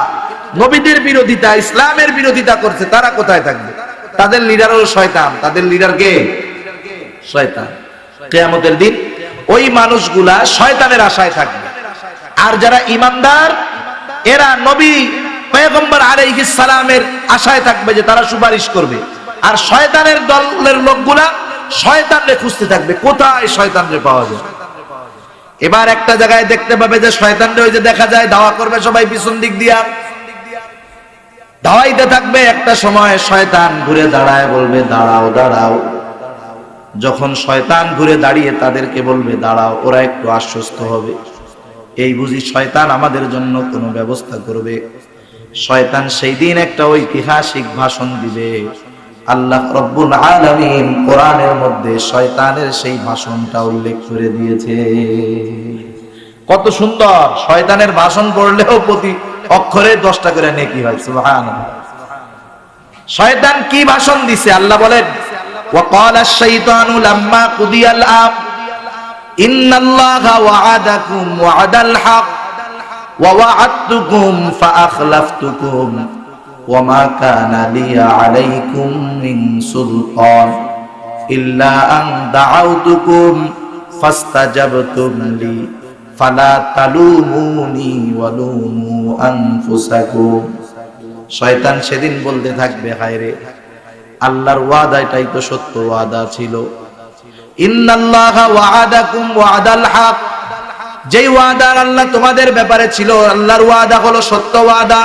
নবীদের বিরোধিতা, ইসলামের বিরোধিতা করছে তারা কোথায় থাকবে? তাদের লিডার হলো শয়তান। তাদের লিডার কে? শয়তান। কিয়ামতের দিন ওই মানুষগুলা শয়তানের আশায় থাকবে। আর যারা ইমানদার এরা নবী পয়গম্বর আলাইহিস সালামের আশায় থাকবে যে তারা সুপারিশ করবে। আর শয়তানের দলের লোকগুলা শয়তানরে খুঁজতে থাকবে, কোথায় শয়তানরে পাওয়া যায়। এবার একটা জায়গায় দেখতে পাবে যে শয়তানরে ওই যে দেখা যায় দাওয়া করবে সবাই পিছন দিক দিয়া দাওয়াইতে থাকবে। একটা সময় শয়তান ঘুরে দাঁড়ায় বলবে দাঁড়াও দাঁড়াও। যখন শয়তান ঘুরে দাঁড়িয়ে তাদেরকে বলবে দাঁড়াও, ওরা একটু আশ্বস্ত হবে, এই বুঝি শয়তান আমাদের জন্য কোনো ব্যবস্থা করবে। শয়তান সেই দিন একটা ঐতিহাসিক ভাষণ দিবে। আল্লাহ রব্বুল আলামিন কোরআনের মধ্যে শয়তানের সেই ভাষণটা উল্লেখ করে দিয়েছে। কত সুন্দর! শয়তানের ভাষণ পড়লেও প্রতি অক্ষরে 10টা করে নেকি হয়। সুবহানাল্লাহ। শয়তান কি ভাষণ দিছে আল্লাহ বলেন, وقال الشيطان لما قضي الأمر إن الله وعدكم وعد الحق ووعدتكم فأخلفتكم وما كان لي عليكم من سلطان إلا أن دعوتكم فاستجبتم لي فلا تلوموني ولوموا أنفسكم। শয়তান সেদিন বলতে থাকবে, হায় রে, আল্লাহর ওয়াদাটাই তো সত্য ওয়াদা ছিল। ইন্নাল্লাহা ওয়া'আদাকুম ওয়া'দাল হক, যেই ওয়াদা আল্লাহ তোমাদের ব্যাপারে ছিল, আল্লাহর ওয়াদা হলো সত্য ওয়াদা।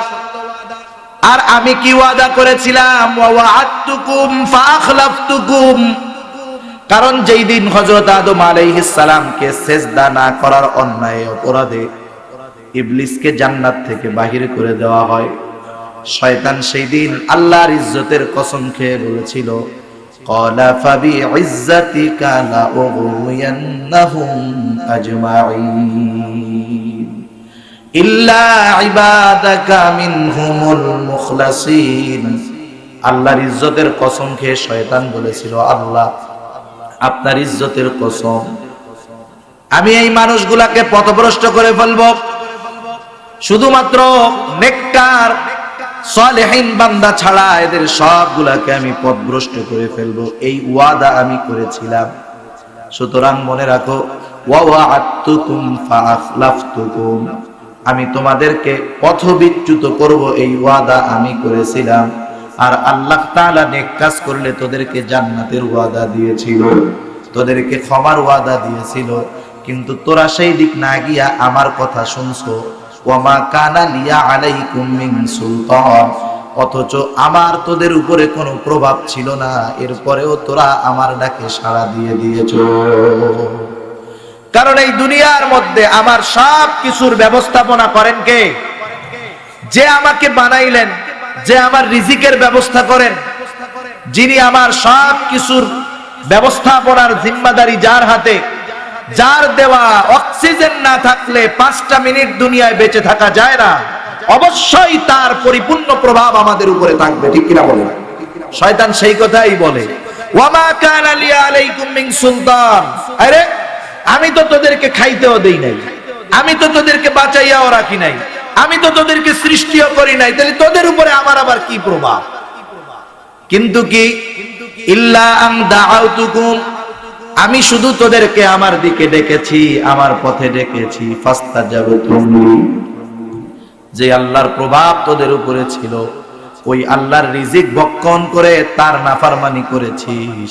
আর আমি কি ওয়াদা করেছিলাম? ওয়া'আদতুকুম ফাআখলাফতুকুম, কারণ যেই দিন হযরত আদম আলাইহিস সালামকে সিজদা না করার অন্যায় অপরাধে ইবলিসকে জান্নাত থেকে বাহির করে দেওয়া হয়, শয়তান সেই দিন আল্লাহর ইজ্জতের কসম খেয়ে বলেছিল, ক্বালা ফাবিইজ্জাতিকা লাউগওয়িয়ান্নাহুম আজমাঈন ইল্লা ইবাদাকা মিনহুমুল মুখলাসিন। আল্লাহর ইজ্জতের কসম খেয়ে শয়তান বলেছিল, আল্লাহ আপনার ইজ্জতের কসম, আমি এই মানুষগুলাকে পথভ্রষ্ট করে ফেলব, শুধুমাত্র নেককার সালেহীন বান্দা ছাড়া এদের সবগুলাকে আমি পথভ্রষ্ট করে ফেলবো, এই ওয়াদা আমি করেছিলাম। সুতরাং মনে রাখো, ওয়া'আদতুকুম ফাআখলাফতুকুম, আমি তোমাদেরকে পথবিচ্যুত করব, এই ওয়াদা আমি করেছিলাম। আর আল্লাহ তাআলা নেক কাজ করলে তোদেরকে জান্নাতের ওয়াদা দিয়েছিল, তোদেরকে ক্ষমার ওয়াদা দিয়েছিল, কিন্তু তোরা সেই দিক না গিয়া আমার কথা শুনছো। ওয়ামা কানা লিয়া আলাইকুম মিন সুলতান, অথচ আমার তোদের উপরে কোনো প্রভাব ছিল না, এরপরেও তোরা আমার ডাকে সাড়া দিয়ে দিয়েছ। কারণ এই দুনিয়ার মধ্যে আমার সব কিছুর ব্যবস্থাপনা করেন কে? যে আমাকে বানাইলেন, যে আমার রিজিকের ব্যবস্থা করেন, যিনি আমার সব কিছুর ব্যবস্থাপনার জিম্মাদারি যার হাতে, যার দেওয়া অক্সিজেন না থাকলে 5টা মিনিট দুনিয়ায় বেঁচে থাকা যায় না, অবশ্যই তার পরিপূর্ণ প্রভাব আমাদের উপরে থাকবে। ঠিক কিনা বলেন? শয়তান সেই কথাই বলে, ওয়ামা কানা লি আলাইকুম মিন সুলতান। আরে আমি তো তোদেরকে খাইতেও দেই নাই, আমি তো তোদেরকে বাঁচাইয়াও রাখি নাই, আমি তো তোদেরকে সৃষ্টিও করি নাই, তাহলে তোদের উপরে আমার আবার কি প্রভাব? কিন্তু কি, ইল্লা আন দাআউতুকুম, আমি শুধু তোদেরকে আমার দিকে ডেকেছি, আমার পথে ডেকেছি। ফাস্তাজাবতুম লি, যে আল্লাহর প্রভাব তোদের উপরে ছিল, ওই আল্লাহর রিজিক ভক্ষণ করে তার নাফরমানি করেছিস,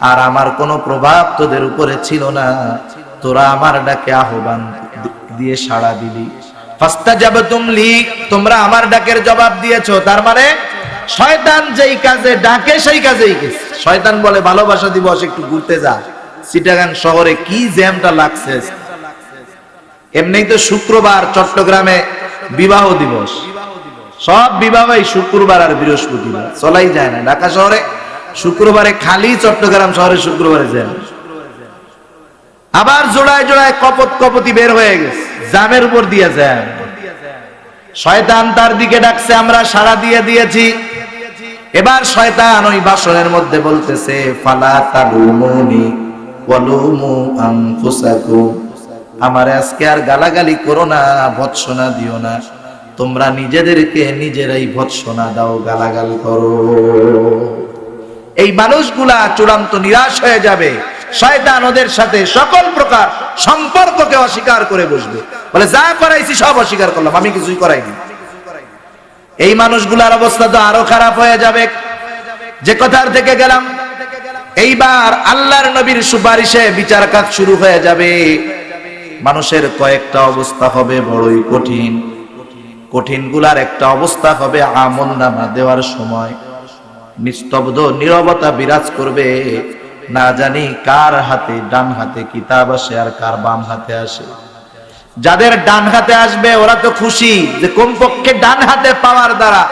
আর আমার কোনো প্রভাব তোদের উপরে ছিল না, তোরা আমার ডাকে আহ্বান দিয়ে সাড়া দিলি। ফাস্তাজাবতুম লি, তোমরা আমার ডাকের জবাব দিয়েছো। তার মানে শয়তান যেই কাজে ডাকে সেই কাজেই গেছে। শয়তান বলে ভালোবাসা দিবস একটু ঘুরতে যা, চিটাগাং শহরে কি জ্যামটা লাগছে। এমনি তো শুক্রবার চট্টগ্রামে বিবাহ দিবস, সব বিবাহই শুক্রবার আর বৃহস্পতিবার, চলাই যায় না। ঢাকা শহরে শুক্রবারে খালি, চট্টগ্রাম শহরে শুক্রবারে জ্যাম। আবার জোড়ায় জোড়ায় কপতি বের হয়ে গেছে, জামের উপর দিয়ে জ্যাম। শয়তান তার দিকে ডাকছে, আমরা সাড়া দিয়ে দিয়েছি। এবার শয়তান ওই বাসনের মধ্যে বলতেছে, ফালা তালুমুনি ওয়ালুমু আনফুসাকুম, আমারে আজকে আর গালাগালি করো না, ভৎসনা দিও না, তোমরা নিজেদেরকে নিজেরাই ভৎসনা দাও, গালাগাল করো। এই মানুষগুলা চূড়ান্ত নিরাশ হয়ে যাবে। শয়তান ওদের সাথে সকল প্রকার সম্পর্ককে অস্বীকার করে বসবে, বলে যা করাইছি সব অস্বীকার করলাম, আমি কিছুই করাইনি। এই মানুষগুলার অবস্থা তো আরো খারাপ হয়ে যাবে। যে কথার থেকে গেলাম, এইবার আল্লাহর নবীর সুপারিশে বিচার কাজ শুরু হয়ে যাবে। মানুষের কয়েকটা অবস্থা হবে বড়ই কঠিন। কঠিন গুলার একটা অবস্থা হবে আমলনামা দেওয়ার সময় নিস্তব্ধ নীরবতা বিরাজ করবে। না জানি কার হাতে, ডান হাতে কিতাব আসে আর কার বাম হাতে আসে। যাদের ডান হাতে আসবে ওরা তো খুশি যে কমপক্ষে ডান হাতে পাওয়ার দ্বারা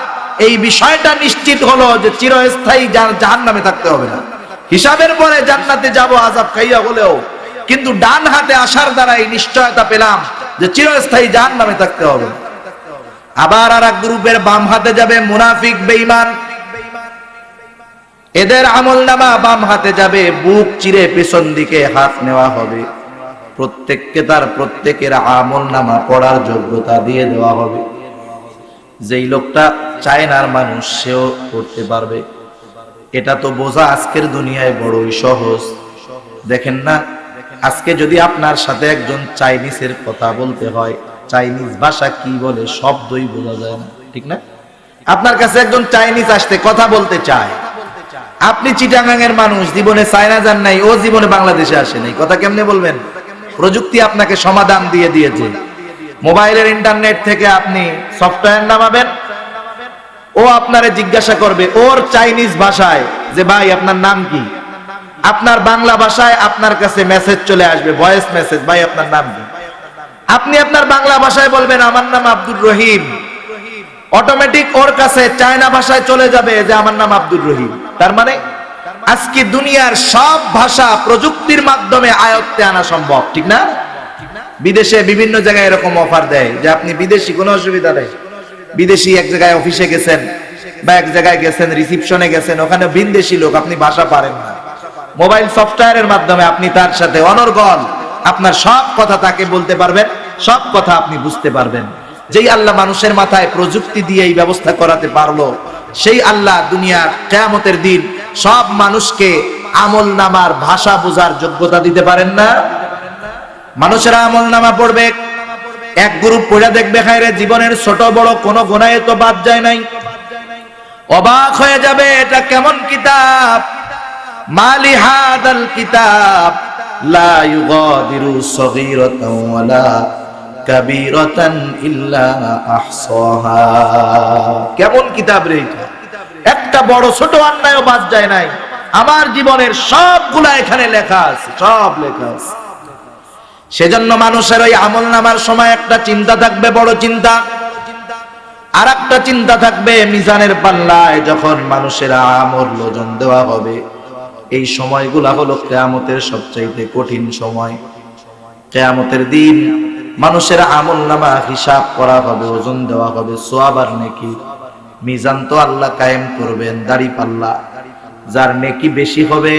এই বিষয়টা নিশ্চিত হলো যে চিরস্থায়ী জাহান্নামে থাকতে হবে না, হিসাবের পরে জান্নাতে যাব আযাব খাইয়া হলেও, কিন্তু ডান হাতে আসার দ্বারা এই নিশ্চয়তা পেলাম যে চিরস্থায়ী জাহান্নামে থাকতে হবে। আবার আর এক গ্রুপের বাম হাতে যাবে মুনাফিক, বেঈমান। এদের আমলনামা বাম হাতে যাবে, বুক চিরে পেছন দিকে হাত নেওয়া হবে, প্রত্যেককে তার প্রত্যেকের আমলনামা পড়ার যোগ্যতা দিয়ে দেওয়া হবে। যেই লোকটা চায়নার মানুষ সেও করতে পারবে। এটা তো বোঝা আজকের দুনিয়ায় বড়ই সহজ। দেখেন না, আজকে যদি আপনার সাথে একজন চাইনিজের কথা বলতে হয়, চাইনিজ ভাষা কি বলে শব্দই বোঝা যায় না, ঠিক না? আপনার কাছে একজন চাইনিজ আসতে কথা বলতে চায়, আপনি চিটাগাংয়ের মানুষ, জীবনে চায়না যান নাই, ও জীবনে বাংলাদেশে আসে নাই, কথা কেমনে বলবেন? প্রযুক্তি আপনাকে সমাধান দিয়ে দিয়েছে। মোবাইলের ইন্টারনেট থেকে আপনি সফটওয়্যার নামাবেন, ও আপনারে জিজ্ঞাসা করবে ওর চাইনিজ ভাষায় যে ভাই আপনার নাম কি। আপনার বাংলা ভাষায় আপনার কাছে মেসেজ চলে আসবে, ভয়েস মেসেজ, ভাই আপনার নাম কি। আপনি আপনার বাংলা ভাষায় বলবেন আমার নাম আব্দুর রহিম, অটোমেটিক ওর কাছে চায়না ভাষায় চলে যাবে যে আমার নাম আব্দুর রহিম। তার মানে আজকে দুনিয়ার সব ভাষা প্রযুক্তির মাধ্যমে আয়ত্তে আনা সম্ভব, ঠিক না? বিদেশে বিভিন্ন জায়গায় এরকম অফার দেয় যে আপনি বিদেশি, কোনো অসুবিধা নেই, বিদেশি এক জায়গায় অফিসে গেছেন বা এক জায়গায় গেছেন, রিসিপশনে গেছেন, ওখানে ভিনদেশি লোক, আপনি ভাষা পারেন না, মোবাইল সফটওয়্যারের মাধ্যমে আপনি তার সাথে অনর্গল আপনার সব কথা তাকে বলতে পারবেন, সব কথা আপনি বুঝতে পারবেন। যেই আল্লাহ মানুষের মাথায় প্রযুক্তি দিয়ে এই ব্যবস্থা করাতে পারলো, সেই আল্লাহ দুনিয়ার কিয়ামতের দিন সব মানুষকে আমলনামার ভাষা বোঝার যোগ্যতা দিতে পারেন না? মানুষেরা আমলনামা পড়বে, এক গ্রুপ পড়ে দেখবে খায়রে জীবনের ছোট বড় কোনো গুনাহে তো বাদ যায় নাই। অবাক হয়ে যাবে, এটা কেমন কিতাব, মালি হাদাল কিতাব লা ইউগাদিরু সগীরাতাও ওয়ালা কাবীরাতান ইল্লা আহসাহা। কেমন কিতাব রে এটা, একটা বড় ছোট অন্যায়ও বাদ যায় নাই। আমার জীবনের সবগুলা এখানে লেখা আছে, সব লেখা আছে। সেজন্য মানুষের ওই আমল নামার সময় একটা চিন্তা থাকবে, বড় চিন্তা, আর একটা চিন্তা থাকবে মিজানের পাল্লায় যখন মানুষের আমল ওজন দেওয়া হবে। এই সময়গুলা হলো কিয়ামতের সবচাইতে কঠিন সময়। কিয়ামতের দিন মানুষের আমল নামা হিসাব করা হবে, ওজন দেওয়া হবে, সওয়াব আর নেকি। মিজান তো আল্লাহ কায়েম করবেন, দাড়ি পাল্লা। যার নেকি বেশি হবে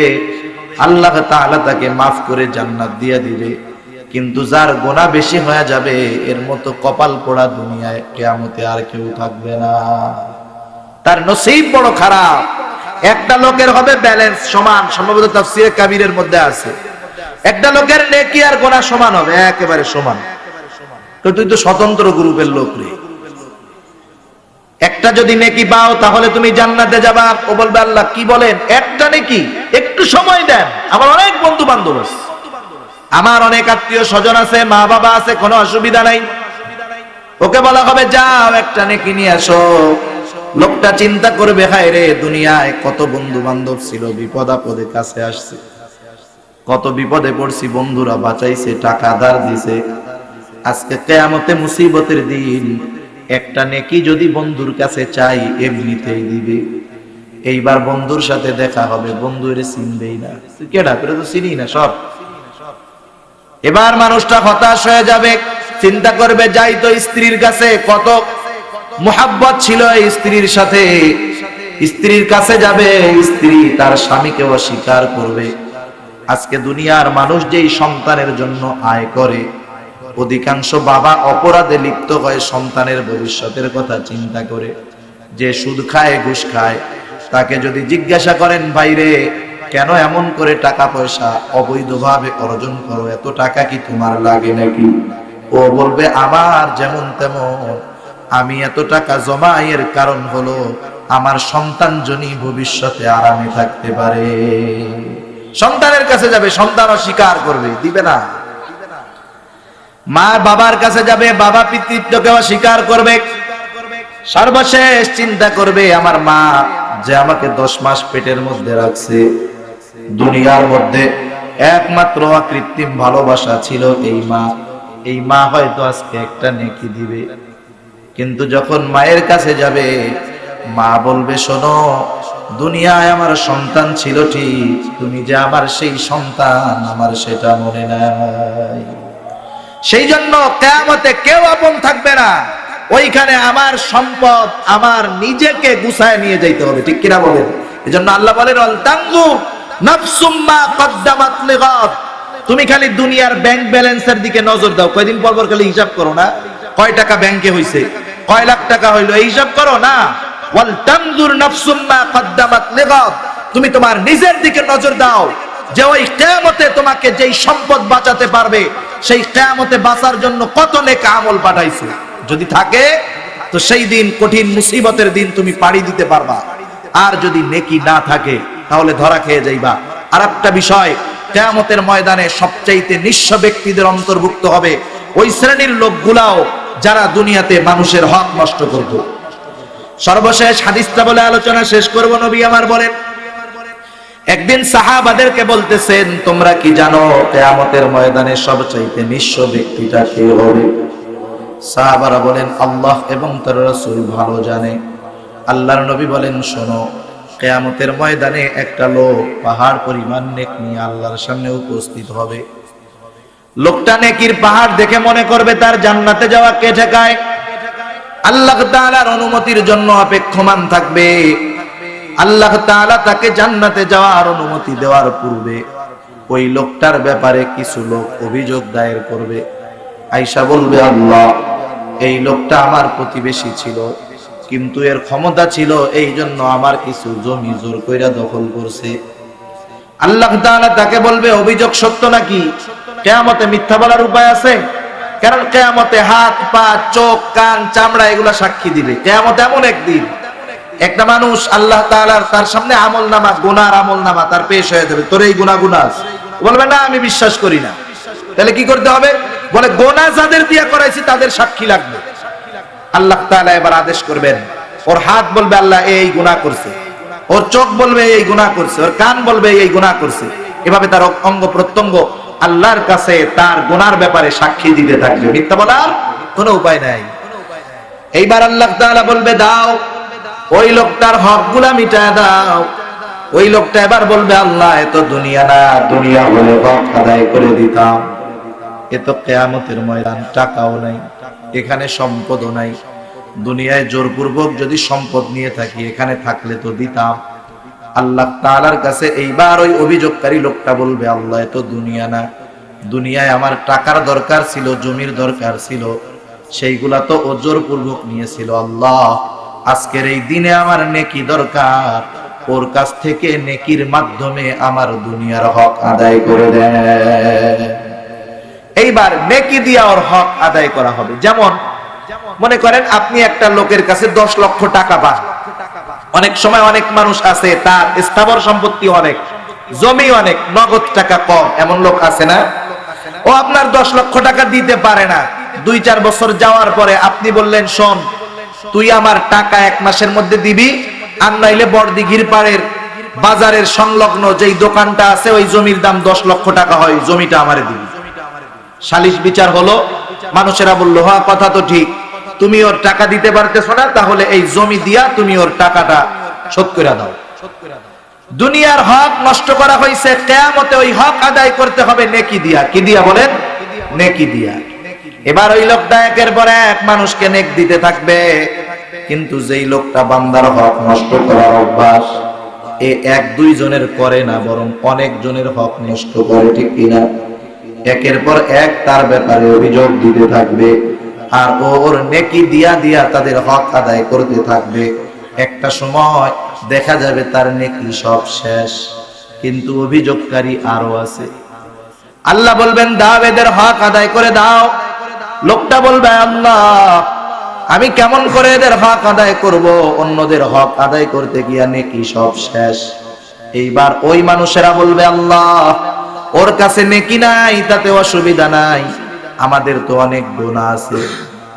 আল্লাহ তাআলা তাকে মাফ করে জান্নাত দিয়ে দিবে, কিন্তু যার গুনাহ বেশি হয়ে যাবে এর মতো কপাল পোড়া দুনিয়ায় কিয়ামতে আর কেউ থাকবে না। তার নসিব বড় খারাপ। একটা লোকের হবে ব্যালেন্স সমান, সম্ভবত তাফসীরে কাবীরের মধ্যে আছে, একটা লোকের নেকি আর গুনাহ সমান হবে, একেবারে সমান। তো তুই তো স্বতন্ত্র গ্রুপের লোক রে, একটা যদি নেকি পাও তাহলে তুমি জান্নাতে যাবা। ও বলবে আল্লাহ কি বলেন, একটা নেকি, একটু সময় দেন, আমার অনেক বন্ধু বান্ধব আছে, আমার অনেক আত্মীয় স্বজন আছে, মা বাবা আছে, কোনো অসুবিধা নাই। ওকে বলা হবে যাও একটা নেকি নিয়ে আসো। লোকটা চিন্তা করবে হায় রে, দুনিয়ায় কত বন্ধু বান্ধব ছিল, বিপদ আপদে কাছে আসছে, কত বিপদে পড়ছি, বন্ধুরা বাঁচাইছে, টাকা ধার দিছে। আজকে কিয়ামতে মুসিবতের দিন একটা নেকি যদি বন্ধুর কাছে চাই এমনিতেই দিবে। এইবার বন্ধুর সাথে দেখা হবে, বন্ধু এর চিনবেই না, কেডা করে তো চিনি না সব। এবার মানুষটা হতাশ হয়ে যাবে, চিন্তা করবে যাই তো স্ত্রীর কাছে, কত মুহাব্বত ছিল স্ত্রীর সাথে, স্ত্রীর কাছে যাবে, স্ত্রী তার স্বামীকে অস্বীকার করবে। আজকে দুনিয়ার মানুষ যেই সন্তানের জন্য আয় করে, অধিকাংশ বাবা অপরাধে লিপ্ত হয় সন্তানের ভবিষ্যতের কথা চিন্তা করে। যে সুদ খায়, ঘুষ খায়, তাকে যদি জিজ্ঞাসা করেন ভাইরে কেন এমন করে টাকা পয়সা অবৈধভাবে অর্জন করো, এত টাকা কি তোমার লাগে নাকি? ও বলবে আমার যেমন তেমন, আমি এত টাকা জমাই এর কারণ হলো আমার সন্তান জনি ভবিষ্যতে আরামে থাকতে পারে। সন্তানের কাছে যাবে, সন্তান অস্বীকার করবে, দিবে না। মা বাবার কাছে যাবে, বাবা পিতৃত্বকে অস্বীকার করবে। সর্বশেষ চিন্তা করবে আমার মা যে আমাকে 10 মাস পেটের মধ্যে রাখছে, দুনিয়ার মধ্যে একমাত্র অকৃত্রিম ভালোবাসা ছিল এই মা, এই মা হয়তো আজকে একটা নেকি দিবে। কিন্তু যখন মায়ের কাছে যাবে, মা বলবে শোনো, দুনিয়ায় আমার সন্তান ছিল ঠিক, তুমি যে আমার সেই সন্তান আমার সেটা মনে নাই। সেই জন্য কিয়ামতে কেউ আপন থাকবে না, ওইখানে আমার সম্পদ আমার নিজেকে গুছায় নিয়ে যাইতে হবে, ঠিক কিনা বলেন? এজন্য আল্লাহ বলেন আল তানজুর নাফসুম মা কদ্দামাত লিগাদ। তুমি খালি দুনিয়ার ব্যাংক ব্যালেন্সের দিকে নজর দাও, কয়দিন পর পর খালি হিসাব করো না, কয় টাকা ব্যাংকে হইছে, কয় লাখ টাকা হইলো, এই হিসাব করো না। ওয়াল তানজুর নাফসুম মা কদ্দামাত লিগাদ, তুমি তোমার নিজের দিকে নজর দাও, যে ওই কিয়ামতে তোমাকে যেই সম্পদ বাঁচাতে পারবে, সেই কিয়ামতে বাঁচার জন্য কত নেক আমল পাঠাইছো। যদি থাকে তো সেই দিন কঠিন মুসিবতের দিন তুমি পাড়ি দিতে পারবা, আর যদি নেকি না থাকে তাহলে ধরা খেয়ে যাইবা। আর একটা বিষয়, কিয়ামতের ময়দানে সবচাইতে নিঃস্ব ব্যক্তিদের অন্তর্ভুক্ত হবে ওই শ্রেণীর লোকগুলাও যারা দুনিয়াতে মানুষের হক নষ্ট করত। সর্বশেষ হাদিসটা বলে আলোচনা শেষ করব। নবী আমার বলেন, একদিন সাহাবাদেরকে বলতেছেন তোমরা কি জানো কিয়ামতের ময়দানে সবচাইতে নিঃস্ব ব্যক্তিটা কে হবে? সাহাবারা বলেন আল্লাহ এবং তার রাসূল ভালো জানে। আল্লাহর নবী বলেন শোনো, কিয়ামতের ময়দানে একটা লোক পাহাড় পরিমাণ নেক নিয়ে আল্লাহর সামনে উপস্থিত হবে। লোকটা নেকির পাহাড় দেখে মনে করবে তার জান্নাতে যাওয়া কে ঠেকায়। আল্লাহ তাআলার অনুমতির জন্য অপেক্ষমান থাকবে। আল্লাহ তাআলা তাকে জান্নাতে যাওয়ার অনুমতি দেওয়ার পূর্বে ওই লোকটার ব্যাপারে কিছু লোক অভিযোগ দায়ের করবে। আয়েশা বলবে আল্লাহ, এই লোকটা আমার প্রতিবেশী ছিল, কিন্তু এর ক্ষমতা ছিল এই জন্য আমার কিছু জমি জোর কইরা দখল করছে। আল্লাহ তাআলা তাকে বলবে অভিযোগ সত্য নাকি? কিয়ামতে মিথ্যা বলার উপায় আছে? কারণ কিয়ামতে হাত পা চোখ কান চামড়া এগুলা সাক্ষী দিবে। কিয়ামত এমন একদিন, একটা মানুষ আল্লাহ তাআলার তার সামনে আমলনামা, গুনার আমলনামা তার পেশ হয়ে যাবে, তোর এই গুনাহ আছে, বলবে না আমি বিশ্বাস করি না। তাহলে কি করতে হবে? বলে গোনা যাদের দিয়া করাইছি তাদের সাক্ষী লাগবে। আল্লাহ তাআলা এবার আদেশ করবেন, ওর হাত বলবে আল্লাহ এই গুনাহ করছে, ওর চোখ বলবে এই গুনাহ করছে, ওর কান বলবে এই গুনাহ করছে। এভাবে তার অঙ্গ প্রত্যঙ্গ আল্লাহর কাছে তার গুনার ব্যাপারে সাক্ষী দিতে থাকবে, মিথ্যা বলার কোনো উপায় নাই। এইবার আল্লাহ তাআলা বলবে দাও ওই লোকটার হকগুলা মিটায় দাও। ওই লোকটা এবার বলবে আল্লাহ এ তো দুনিয়া না, দুনিয়া হলে হক আদায় করে দিতাম। এ তো কিয়ামতের ময়দান, টাকাও নাই, এখানে সম্পদও নাই, দুনিয়ায় জোরপূর্বক যদি সম্পদ নিয়ে থাকি এখানে থাকলে তো দিতাম। আল্লাহ তাআলার কাছে এইবার ওই অভিযোগকারী লোকটা বলবে আল্লাহ এ তো দুনিয়া না, দুনিয়ায় আমার টাকার দরকার ছিল, জমির দরকার ছিল, সেইগুলা তো ও জোরপূর্বক নিয়েছিল। আল্লাহ আজকের এই দিনে আমার নেকি দরকার, ওর কাছ থেকে নেকির মাধ্যমে আমার দুনিয়ার হক আদায় করে দেয়। এইবার নেকি দিয়া ওর হক আদায় করা হবে। যেমন মনে করেন আপনি একটা লোকের কাছে 10 লক্ষ টাকা পান। অনেক সময় অনেক মানুষ আছে তার স্থাবর সম্পত্তি অনেক, জমি অনেক, নগদ টাকা কম, এমন লোক আছে না? ও আপনার 10 লক্ষ টাকা দিতে পারে না। 2-4 বছর যাওয়ার পরে আপনি বললেন শোন তুই আমার টাকা 1 মাসের মধ্যে দিবি, আর নাইলে বড়দিঘির পাড়ের বাজারের সংলগ্ন যেই দোকানটা আছে ওই জমির দাম 10 লক্ষ টাকা হয়, জমিটা আমারে দিবি। সালিশ বিচার হলো, মানুষেরা বললো হ্যাঁ কথা তো ঠিক, তুমি ওর টাকা দিতে পারতেছো না, তাহলে এই জমি দিয়া তুমি ওর টাকাটা শোধ করে দাও। দুনিয়ার হক নষ্ট করা হয়েছে, কিয়ামতে ওই হক আদায় করতে হবে নেকি দিয়া। কি দিয়া বলেন? নেকি দিয়া। এবার ওই লোকটা একের পর এক মানুষকে নেক দিতে থাকবে, কিন্তু যেই লোকটা বান্দার হক নষ্ট করার অভ্যাস, এ 1-2 জনের করে না, বরং অনেক জনের হক নষ্ট করে, ঠিক কিনা? একের পর এক তার ব্যাপারে অভিযোগ দিতে থাকবে, আর ওর নেকি দিয়া দিয়া তাদের হক আদায় করতে থাকবে। একটা সময় দেখা যাবে তার নেকি সব শেষ, কিন্তু অভিযোগকারী আরো আছে। আল্লাহ বলবেন দাও এদের হক আদায় করে দাও। লোকটা বলবে আল্লাহ আমি কেমন করে এদের হক আদায় করব, অন্যদের হক আদায় করতে গিয়া নেকি সব শেষ। এইবার ওই মানুষেরা বলবে আল্লাহ ওর কাছে নেকি নাই তাতে অসুবিধা নাই, আমাদের তো অনেক গুনাহ আছে,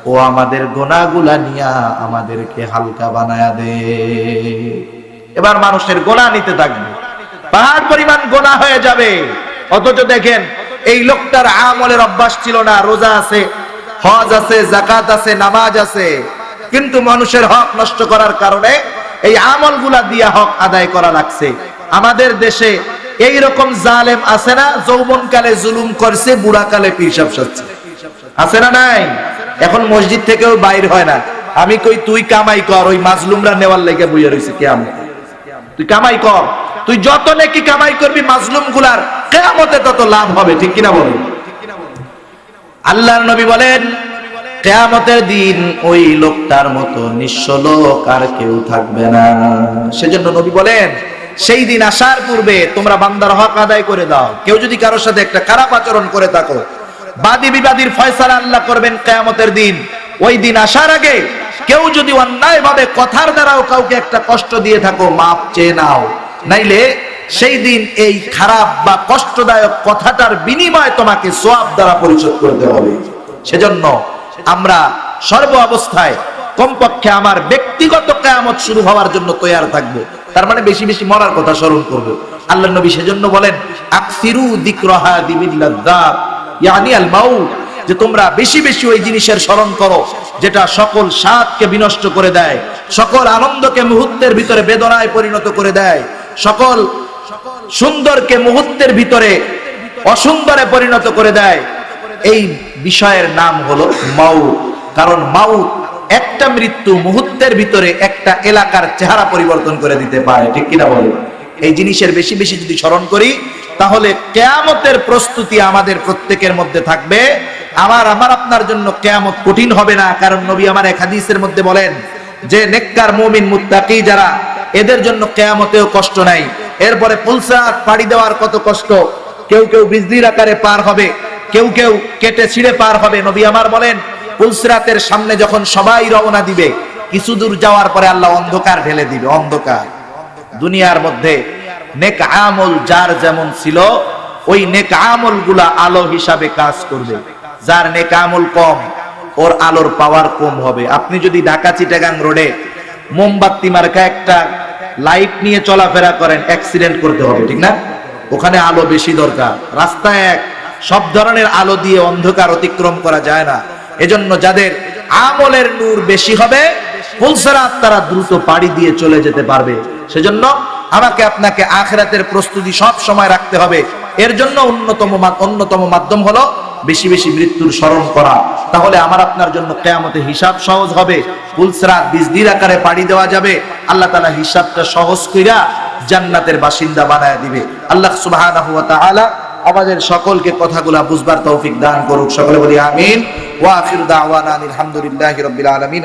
ও আমাদের গুনাহগুলা নিয়া আমাদেরকে হালকা বানায়া দে। এবার মানুষের গুনাহ নিতে থাকবে, পাহাড় পরিমাণ গুনাহ হয়ে যাবে। অথচ দেখেন এই লোকটার আমলের অভ্যাস ছিল না, রোজা আছে, হজ আছে, যাকাত আছে, নামাজ আছে, কিন্তু মানুষের হক নষ্ট করার কারণে এই আমলগুলা দিয়া হক আদায় করা লাগছে। আমাদের দেশে এই রকম জালেম আছে না, যৌবনকালে জুলুম করছে, বুড়াকালে পিসাব সাজছে, আছে না নাই? এখন মসজিদ থেকেও বাইর হয় না। আমি কই তুই কামাই কর, ওই মাজলুমরা নেওয়ার লেগে বইয়া রইছে কিয়ামত। তুই কামাই কর, তুই যত নেকি কামাই করবি মাজলুম গুলার কিয়ামতে তত লাভ হবে, ঠিক কিনা বলেন? আল্লাহর নবী বলেন কিয়ামতের দিন ওই লোকটার মতো নিঃস্ব লোক আর কেউ থাকবে না। সেজন্য নবী বলেন সেই দিন আসার পূর্বে তোমরা বান্দার হক আদায় করে দাও। কেউ যদি কারোর সাথে একটা খারাপ আচরণ করে থাকো, বাদী বিবাদীর ফয়সালা আল্লাহ করবেন কিয়ামতের দিন। ওই দিন আসার আগে কেউ যদি অন্যায়ভাবে কথার দ্বারাও কাউকে একটা কষ্ট দিয়ে থাকো, মাপ চেয়ে নাও, নাইলে সেই দিন এই খারাপ বা কষ্টদায়ক কথাটার বিনিময়ে তোমাকে সওয়াব দ্বারা পরিশোধ করতে হবে। সেজন্য আমরা সর্ব অবস্থায় কমপক্ষে আমার ব্যক্তিগত কিয়ামত শুরু হওয়ার জন্য তৈয়ার থাকবো, তার মানে বেশি বেশি মরার কথা স্মরণ করবো। আল্লাহর নবী সেজন্য বলেন আকসিরু যিকরাহা দিবিল্লাযাত, ইয়ানি আল মাউত, যে তোমরা বেশি বেশি ওই জিনিসের স্মরণ করো যেটা সকল স্বাদকে বিনষ্ট করে দেয়, সকল আনন্দকে মুহূর্তের ভিতরে বেদনায় পরিণত করে দেয়, সকল সুন্দরকে মুহূর্তের ভিতরে অসুন্দরে পরিণত করে দেয়। এই বিষয়ের নাম হলো মাউত। কারণ মাউত একটা মৃত্যু মুহূর্তের ভিতরে একটা এলাকার চেহারা পরিবর্তন করে দিতে পারে, ঠিক কিনা বলে? এই জিনিসের বেশি বেশি যদি স্মরণ করি তাহলে কিয়ামতের প্রস্তুতি আমাদের প্রত্যেকের মধ্যে থাকবে। আমার আপনার জন্য কিয়ামত কঠিন হবে না, কারণ নবী আমার এক হাদিসের মধ্যে বলেন যে নেককার মুমিন মুত্তাকি যারা, এদের জন্য কিয়ামতেও কষ্ট নাই। এরপরে পুলসাত পাড়ি দেওয়ার কত কষ্ট, কেউ কেউ বিজলির আকারে পার হবে, কেউ কেউ কেটে ছিঁড়ে পার হবে। নবী আমার বলেন পুলসিরাতের সামনে যখন সবাই রওনা দিবে, কিছু দূর যাওয়ার পরে আল্লাহ অন্ধকার ঢেলে দিবে, অন্ধকার। দুনিয়ার মধ্যে নেক আমল যার যেমন ছিল, ওই নেক আমল গুলা আলো হিসাবে কাজ করবে। যার নেক আমল কম ওর আলোর পাওয়ার কম হবে। আপনি যদি ঢাকা চিটাগাং রোডে মোমবাতি মার্কা একটা লাইট নিয়ে চলাফেরা করেন, অ্যাক্সিডেন্ট করতে হবে, ঠিক না? ওখানে আলো বেশি দরকার। রাস্তায় এক সব ধরনের আলো দিয়ে অন্ধকার অতিক্রম করা যায় না। এজন্য যাদের আমলের নূর বেশি হবে পুলসিরাত তারা দ্রুত পাড়ি দিয়ে চলে যেতে পারবে। সেজন্য আমাকে আপনাকে আখিরাতের প্রস্তুতি সব সময় রাখতে হবে। এর জন্য অন্যতম মাধ্যম হলো বেশি বেশি মৃত্যুর স্মরণ করা। তাহলে আমার আপনার জন্য কিয়ামতে হিসাব সহজ হবে, পুলসিরাত বিজলির আকারে পাড়ি দেওয়া যাবে। আল্লাহ তাআলা হিসাবটা সহজ কইরা জান্নাতের বাসিন্দা বানায় দিবে। আল্লাহ সুবহানাহু ওয়া তাআলা আমাদের সকলকে কথাগুলা বুঝবার তৌফিক দান করুক। সকলে বলি আমিন। ওয়া আখিরু দাওয়ানা আলহামদুলিল্লাহি রাব্বিল আলামিন।